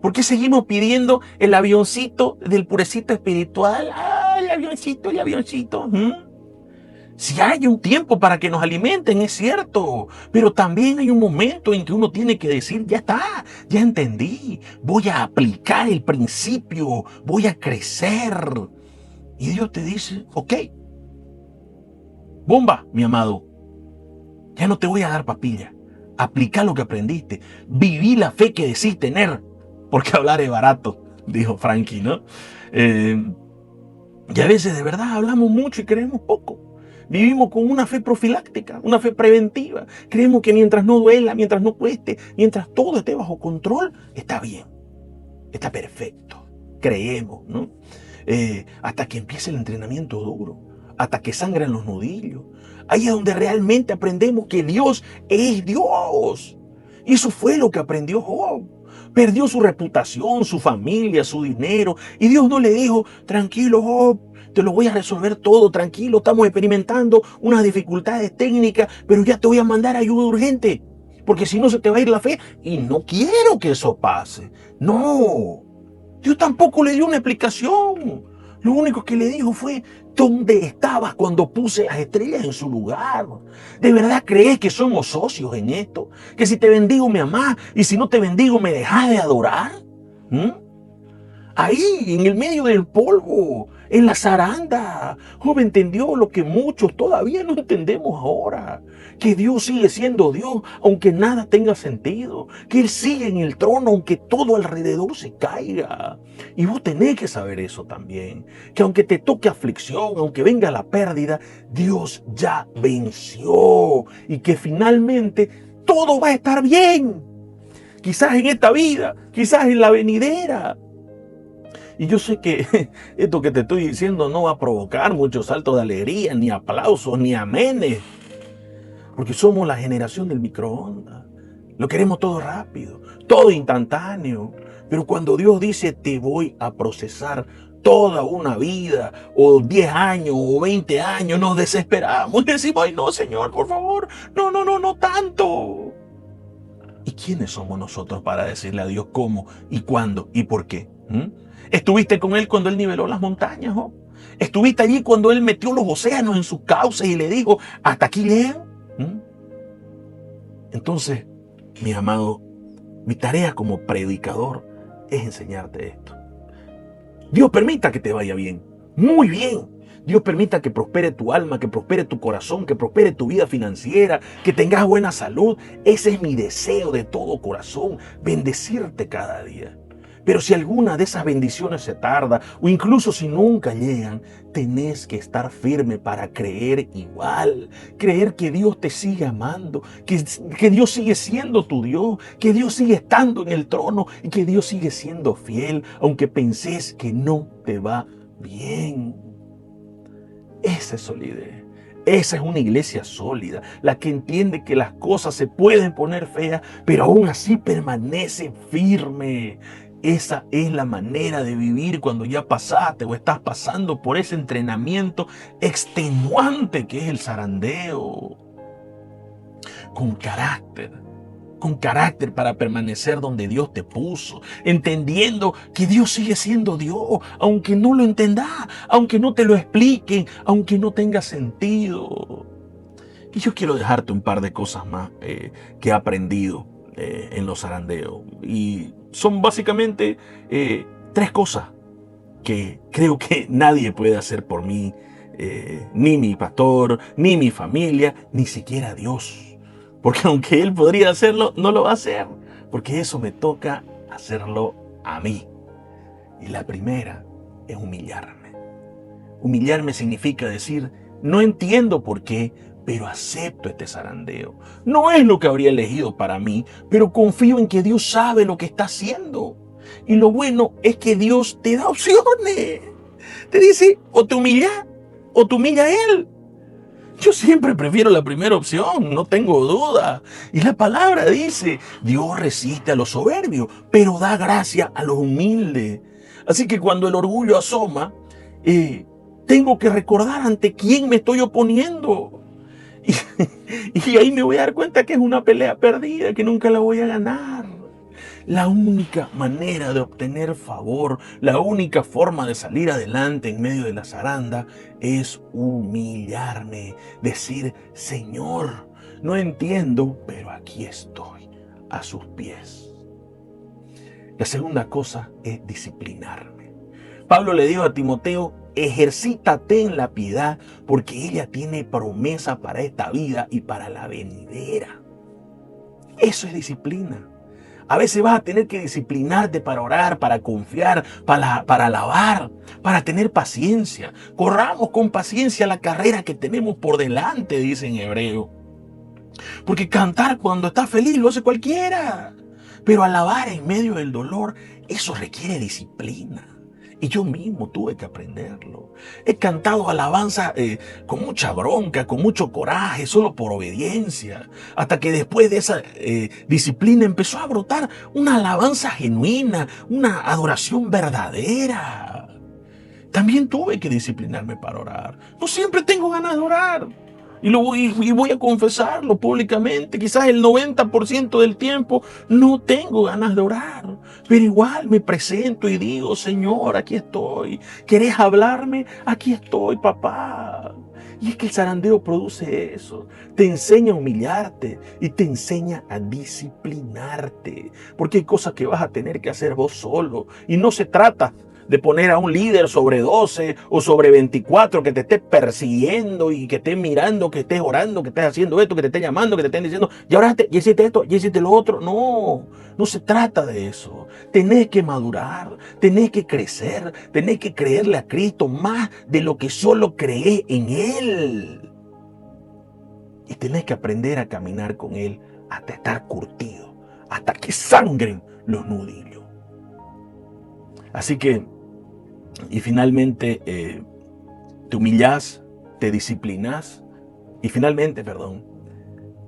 ¿Por qué seguimos pidiendo el avioncito del purecito espiritual? ¡Ah, el avioncito, el avioncito! Si hay un tiempo para que nos alimenten, es cierto, pero también hay un momento en que uno tiene que decir, ya está, ya entendí, voy a aplicar el principio, voy a crecer. Y Dios te dice, ok, bomba, mi amado, ya no te voy a dar papilla, aplica lo que aprendiste, viví la fe que decís tener, porque hablar es barato, dijo Frankie, ¿no? Y a veces de verdad hablamos mucho y creemos poco. Vivimos con una fe profiláctica, una fe preventiva. Creemos que mientras no duela, mientras no cueste, mientras todo esté bajo control, está bien, está perfecto. Creemos, ¿no? hasta que empiece el entrenamiento duro, hasta que sangran los nudillos. Ahí es donde realmente aprendemos que Dios es Dios. Y eso fue lo que aprendió Job. Perdió su reputación, su familia, su dinero. Y Dios no le dijo, tranquilo Job, te lo voy a resolver todo, tranquilo, estamos experimentando unas dificultades técnicas, pero ya te voy a mandar ayuda urgente, porque si no se te va a ir la fe. Y no quiero que eso pase. No, Dios tampoco le dio una explicación. Lo único que le dijo fue, ¿dónde estabas cuando puse las estrellas en su lugar? ¿De verdad crees que somos socios en esto? ¿Que si te bendigo me amás y si no te bendigo me dejás de adorar? Ahí, en el medio del polvo, en la zaranda, Job entendió lo que muchos todavía no entendemos ahora. Que Dios sigue siendo Dios, aunque nada tenga sentido. Que Él sigue en el trono, aunque todo alrededor se caiga. Y vos tenés que saber eso también. Que aunque te toque aflicción, aunque venga la pérdida, Dios ya venció. Y que finalmente todo va a estar bien. Quizás en esta vida, quizás en la venidera. Y yo sé que esto que te estoy diciendo no va a provocar muchos saltos de alegría, ni aplausos, ni amenes. Porque somos la generación del microondas. Lo queremos todo rápido, todo instantáneo. Pero cuando Dios dice, te voy a procesar toda una vida, o 10 años, o 20 años, nos desesperamos y decimos, ay no, Señor, por favor, no tanto. ¿Y quiénes somos nosotros para decirle a Dios cómo, y cuándo, y por qué? ¿Estuviste con Él cuando Él niveló las montañas, Job? ¿Estuviste allí cuando Él metió los océanos en sus cauces y le dijo, hasta aquí llegan? Entonces, mi amado, mi tarea como predicador es enseñarte esto. Dios permita que te vaya bien, muy bien. Dios permita que prospere tu alma, que prospere tu corazón, que prospere tu vida financiera, que tengas buena salud. Ese es mi deseo de todo corazón, bendecirte cada día. Pero si alguna de esas bendiciones se tarda, o incluso si nunca llegan, tenés que estar firme para creer igual. Creer que Dios te sigue amando, que Dios sigue siendo tu Dios, que Dios sigue estando en el trono y que Dios sigue siendo fiel, aunque pensés que no te va bien. Esa es solidez. Esa es una iglesia sólida, la que entiende que las cosas se pueden poner feas, pero aún así permanece firme. Esa es la manera de vivir cuando ya pasaste o estás pasando por ese entrenamiento extenuante que es el zarandeo. Con carácter para permanecer donde Dios te puso, entendiendo que Dios sigue siendo Dios, aunque no lo entendás, aunque no te lo expliquen, aunque no tenga sentido. Y yo quiero dejarte un par de cosas más que he aprendido en los zarandeos. Y son básicamente 3 cosas que creo que nadie puede hacer por mí, ni mi pastor, ni mi familia, ni siquiera Dios. Porque aunque Él podría hacerlo, no lo va a hacer. Porque eso me toca hacerlo a mí. Y la primera es humillarme. Humillarme significa decir, no entiendo por qué, pero acepto este zarandeo. No es lo que habría elegido para mí, pero confío en que Dios sabe lo que está haciendo. Y lo bueno es que Dios te da opciones. Te dice, o te humilla a Él. Yo siempre prefiero la primera opción, no tengo duda. Y la palabra dice, Dios resiste a los soberbios, pero da gracia a los humildes. Así que cuando el orgullo asoma, tengo que recordar ante quién me estoy oponiendo. Y ahí me voy a dar cuenta que es una pelea perdida, que nunca la voy a ganar. La única manera de obtener favor, la única forma de salir adelante en medio de la zaranda es humillarme, decir, Señor, no entiendo, pero aquí estoy, a sus pies. La segunda cosa es disciplinarme. Pablo le dijo a Timoteo, ejercítate en la piedad porque ella tiene promesa para esta vida y para la venidera. Eso es disciplina. A veces vas a tener que disciplinarte para orar, para confiar, para alabar, para tener paciencia. Corramos con paciencia la carrera que tenemos por delante, dice en hebreo. Porque cantar cuando estás feliz lo hace cualquiera. Pero alabar en medio del dolor, eso requiere disciplina. Y yo mismo tuve que aprenderlo. He cantado alabanza con mucha bronca, con mucho coraje, solo por obediencia. Hasta que después de esa disciplina empezó a brotar una alabanza genuina, una adoración verdadera. También tuve que disciplinarme para orar. No siempre tengo ganas de orar. Y voy a confesarlo públicamente. Quizás el 90% del tiempo no tengo ganas de orar. Pero igual me presento y digo, Señor, aquí estoy. ¿Querés hablarme? Aquí estoy, papá. Y es que el zarandeo produce eso. Te enseña a humillarte y te enseña a disciplinarte. Porque hay cosas que vas a tener que hacer vos solo. Y no se trata de poner a un líder sobre 12 o sobre 24 que te esté persiguiendo y que esté mirando, que estés orando, que estés haciendo esto, que te esté llamando, que te estén diciendo, ya oraste, ya hiciste esto, ya hiciste lo otro. No, no se trata de eso. Tenés que madurar, tenés que crecer, tenés que creerle a Cristo más de lo que solo creés en Él. Y tenés que aprender a caminar con Él hasta estar curtido, hasta que sangren los nudillos. Así que, y finalmente te humillás, te disciplinás y finalmente,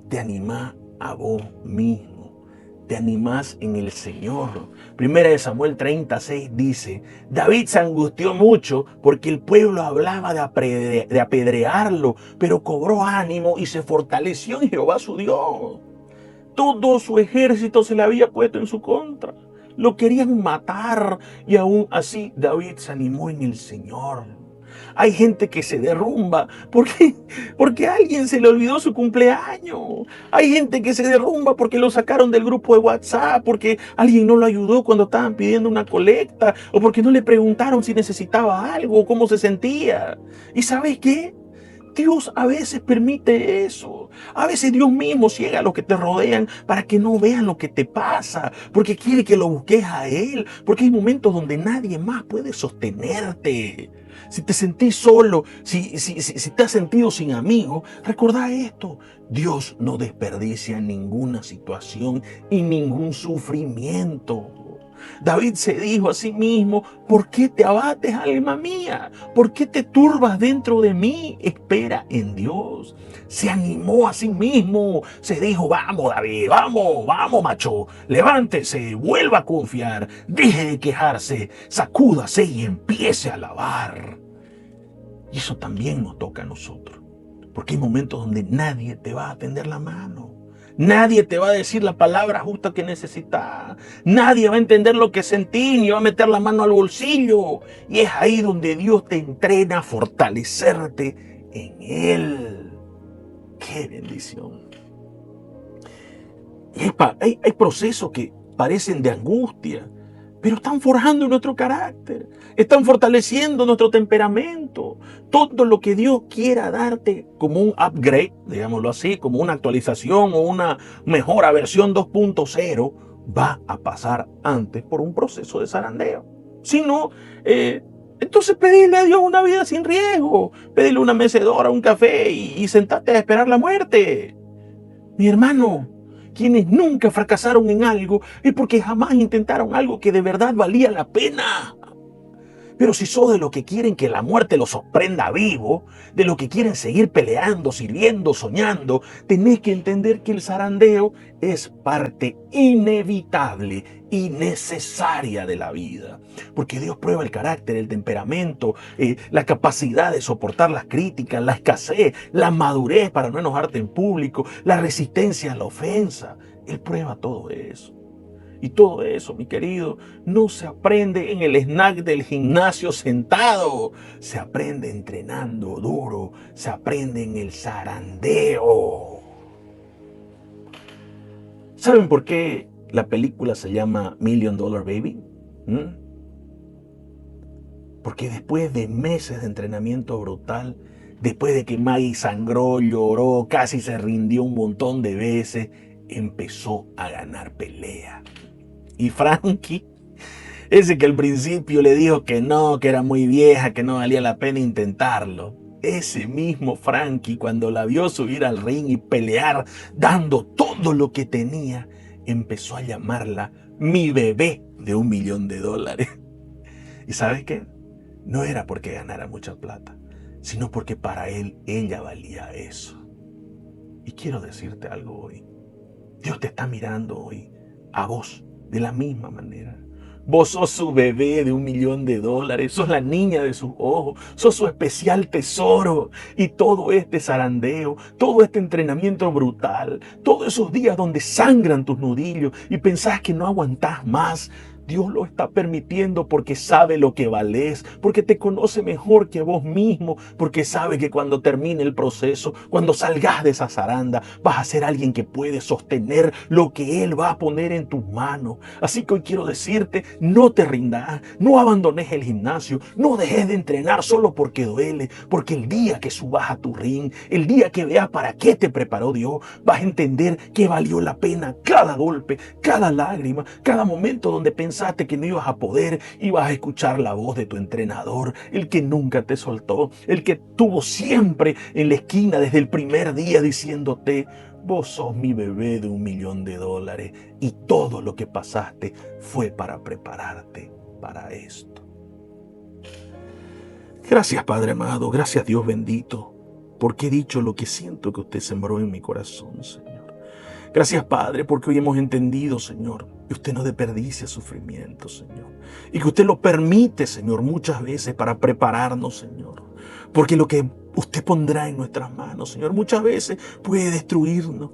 te animás a vos mismo, te animás en el Señor. Primera de Samuel 36 dice, David se angustió mucho porque el pueblo hablaba de apedrearlo, pero cobró ánimo y se fortaleció en Jehová su Dios. Todo su ejército se le había puesto en su contra. Lo querían matar y aún así David se animó en el Señor. Hay gente que se derrumba porque a alguien se le olvidó su cumpleaños. Hay gente que se derrumba porque lo sacaron del grupo de WhatsApp, porque alguien no lo ayudó cuando estaban pidiendo una colecta, o porque no le preguntaron si necesitaba algo o cómo se sentía. ¿Y sabes qué? Dios a veces permite eso. A veces Dios mismo ciega a los que te rodean para que no vean lo que te pasa, porque quiere que lo busques a Él, porque hay momentos donde nadie más puede sostenerte. Si te sentís solo, si te has sentido sin amigos, recordá esto. Dios no desperdicia ninguna situación y ningún sufrimiento. David se dijo a sí mismo, ¿por qué te abates, alma mía? ¿Por qué te turbas dentro de mí? Espera en Dios. Se animó a sí mismo, se dijo, vamos David, vamos macho, levántese, vuelva a confiar, deje de quejarse, sacúdase y empiece a alabar. Y eso también nos toca a nosotros, porque hay momentos donde nadie te va a tender la mano. Nadie te va a decir la palabra justa que necesitas. Nadie va a entender lo que sentís, ni va a meter la mano al bolsillo. Y es ahí donde Dios te entrena a fortalecerte en Él. ¡Qué bendición! Y hay procesos que parecen de angustia, pero están forjando nuestro carácter, están fortaleciendo nuestro temperamento. Todo lo que Dios quiera darte como un upgrade, digámoslo así, como una actualización o una mejora versión 2.0, va a pasar antes por un proceso de zarandeo. Si no, entonces pedirle a Dios una vida sin riesgo, pedirle una mecedora, un café y sentarte a esperar la muerte. Mi hermano, quienes nunca fracasaron en algo es porque jamás intentaron algo que de verdad valía la pena. Pero si sos de los que quieren que la muerte los sorprenda vivo, de los que quieren seguir peleando, sirviendo, soñando, tenés que entender que el zarandeo es parte inevitable y necesaria de la vida. Porque Dios prueba el carácter, el temperamento, la capacidad de soportar las críticas, la escasez, la madurez para no enojarte en público, la resistencia a la ofensa. Él prueba todo eso. Y todo eso, mi querido, no se aprende en el snack del gimnasio sentado. Se aprende entrenando duro. Se aprende en el zarandeo. ¿Saben por qué la película se llama Million Dollar Baby? Porque después de meses de entrenamiento brutal, después de que Maggie sangró, lloró, casi se rindió un montón de veces, empezó a ganar pelea. Y Frankie, ese que al principio le dijo que no, que era muy vieja, que no valía la pena intentarlo. Ese mismo Frankie, cuando la vio subir al ring y pelear, dando todo lo que tenía, empezó a llamarla mi bebé de $1 millón. ¿Y sabes qué? No era porque ganara mucha plata, sino porque para él, ella valía eso. Y quiero decirte algo hoy. Dios te está mirando hoy a vos de la misma manera. Vos sos su bebé de $1.000.000, sos la niña de sus ojos, sos su especial tesoro. Y todo este zarandeo, todo este entrenamiento brutal, todos esos días donde sangran tus nudillos y pensás que no aguantás más, Dios lo está permitiendo porque sabe lo que valés, porque te conoce mejor que vos mismo, porque sabe que cuando termine el proceso, cuando salgas de esa zaranda, vas a ser alguien que puede sostener lo que Él va a poner en tus manos. Así que hoy quiero decirte, no te rindas, no abandones el gimnasio, no dejes de entrenar solo porque duele, porque el día que subas a tu ring, el día que veas para qué te preparó Dios, vas a entender que valió la pena cada golpe, cada lágrima, cada momento donde pensaste que no ibas a poder, ibas a escuchar la voz de tu entrenador, el que nunca te soltó, el que estuvo siempre en la esquina desde el primer día diciéndote: vos sos mi bebé de $1.000.000 y todo lo que pasaste fue para prepararte para esto. Gracias, Padre amado, gracias, Dios bendito, porque he dicho lo que siento que usted sembró en mi corazón, Señor. Gracias, Padre, porque hoy hemos entendido, Señor, que usted no desperdicia sufrimiento, Señor. Y que usted lo permite, Señor, muchas veces para prepararnos, Señor. Porque lo que usted pondrá en nuestras manos, Señor, muchas veces puede destruirnos.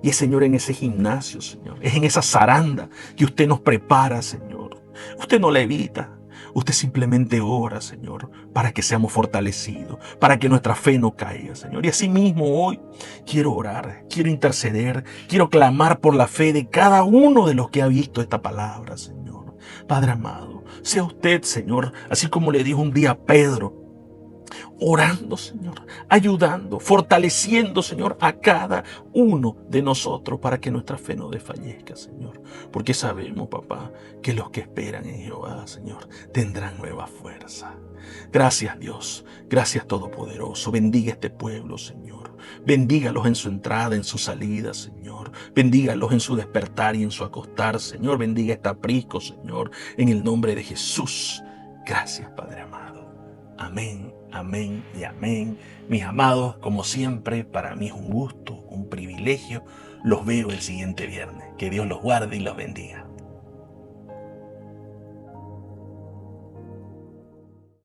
Y es, Señor, en ese gimnasio, Señor, es en esa zaranda que usted nos prepara, Señor. Usted no la evita. Usted simplemente ora, Señor, para que seamos fortalecidos, para que nuestra fe no caiga, Señor. Y así mismo hoy quiero orar, quiero interceder, quiero clamar por la fe de cada uno de los que ha visto esta palabra, Señor. Padre amado, sea usted, Señor, así como le dijo un día a Pedro, orando, Señor, ayudando, fortaleciendo, Señor, a cada uno de nosotros para que nuestra fe no desfallezca, Señor. Porque sabemos, papá, que los que esperan en Jehová, Señor, tendrán nueva fuerza. Gracias, Dios. Gracias, Todopoderoso. Bendiga este pueblo, Señor. Bendígalos en su entrada, en su salida, Señor. Bendígalos en su despertar y en su acostar, Señor. Bendiga este aprisco, Señor, en el nombre de Jesús. Gracias, Padre amado. Amén, amén y amén. Mis amados, como siempre, para mí es un gusto, un privilegio. Los veo el siguiente viernes. Que Dios los guarde y los bendiga.